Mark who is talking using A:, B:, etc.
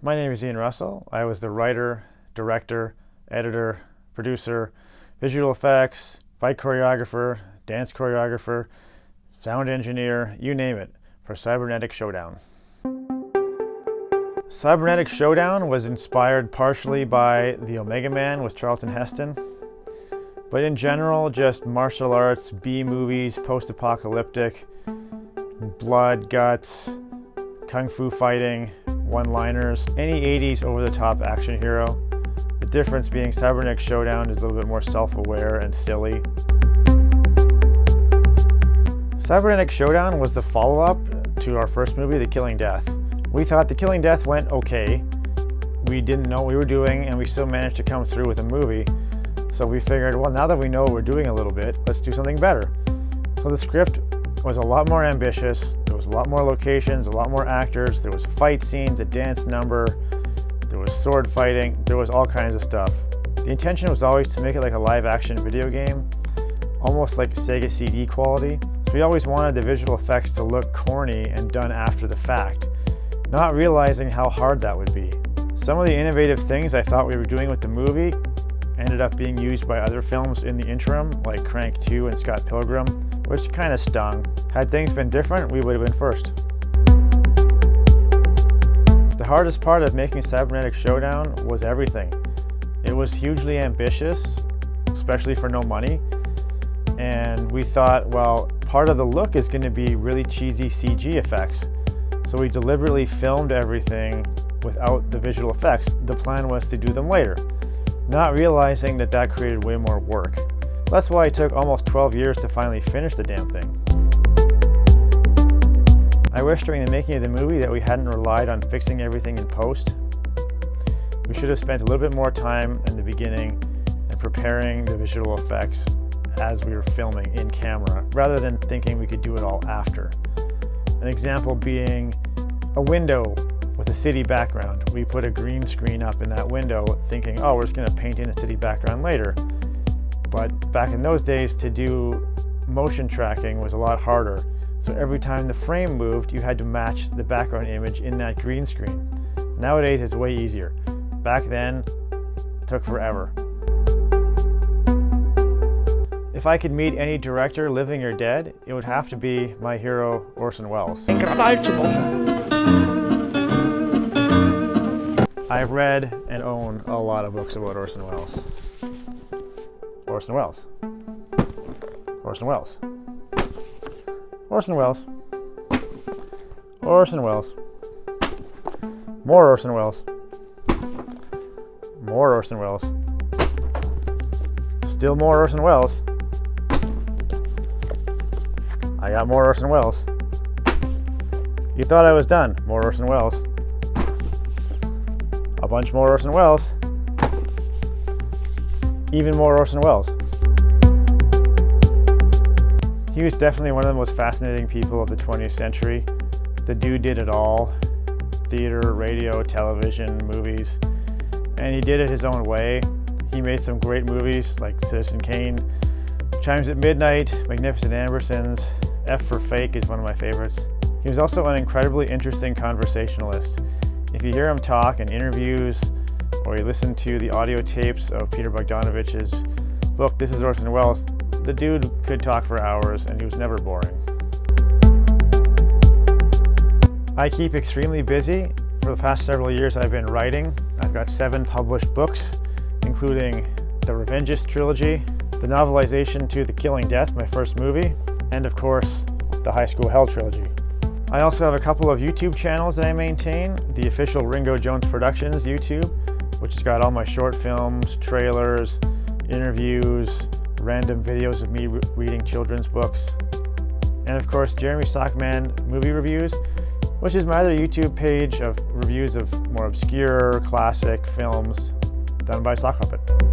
A: My name is Ian Russell. I was the writer, director, editor, producer, visual effects, fight choreographer, dance choreographer, sound engineer, you name it, for Cybernetic Showdown. Cybernetic Showdown was inspired partially by The Omega Man with Charlton Heston, but in general just martial arts, B-movies, post-apocalyptic, blood, guts, kung fu fighting, one-liners, any 80s over-the-top action hero. The difference being Cybernetic Showdown is a little bit more self-aware and silly. Cybernetic Showdown was the follow-up to our first movie, The Killing Death. We thought The Killing Death went okay. We didn't know what we were doing, and we still managed to come through with a movie. So we figured, well, now that we know what we're doing a little bit, let's do something better. So the script was a lot more ambitious. There was a lot more locations, a lot more actors. There was fight scenes, a dance number. There was sword fighting. There was all kinds of stuff. The intention was always to make it like a live-action video game, almost like Sega CD quality. So we always wanted the visual effects to look corny and done after the fact, not realizing how hard that would be. Some of the innovative things I thought we were doing with the movie ended up being used by other films in the interim, like Crank 2 and Scott Pilgrim, which kind of stung. Had things been different, we would have been first. The hardest part of making Cybernetic Showdown was everything. It was hugely ambitious, especially for no money, and we thought, well, part of the look is going to be really cheesy CG effects. So we deliberately filmed everything without the visual effects. The plan was to do them later, not realizing that that created way more work. That's why it took almost 12 years to finally finish the damn thing. I wish during the making of the movie that we hadn't relied on fixing everything in post. We should have spent a little bit more time in the beginning and preparing the visual effects as we were filming in camera, rather than thinking we could do it all after. An example being a window with a city background. We put a green screen up in that window thinking, oh, we're just going to paint in a city background later. But back in those days, to do motion tracking was a lot harder. So every time the frame moved, you had to match the background image in that green screen. Nowadays, it's way easier. Back then, it took forever. If I could meet any director, living or dead, it would have to be my hero, Orson Welles. I've read and own a lot of books about Orson Welles. Orson Welles. Orson Welles. Orson Welles. Orson Welles. More Orson Welles. More Orson Welles. Still more Orson Welles. I got more Orson Welles. You thought I was done. More Orson Welles. A bunch more Orson Welles. Even more Orson Welles. He was definitely one of the most fascinating people of the 20th century. The dude did it all. Theater, radio, television, movies. And he did it his own way. He made some great movies like Citizen Kane, Chimes at Midnight, Magnificent Ambersons. F for Fake is one of my favorites. He was also an incredibly interesting conversationalist. If you hear him talk in interviews, or you listen to the audio tapes of Peter Bogdanovich's book, This is Orson Welles, the dude could talk for hours and he was never boring. I keep extremely busy. For the past several years I've been writing. I've got 7 published books, including the Revengist trilogy, the novelization to The Killing Death, my first movie, and of course, the High School Hell trilogy. I also have a couple of YouTube channels that I maintain. The official Ringo Jones Productions YouTube, which has got all my short films, trailers, interviews, random videos of me reading children's books. And of course, Jeremy Sockman Movie Reviews, which is my other YouTube page of reviews of more obscure, classic films done by Sock Puppet.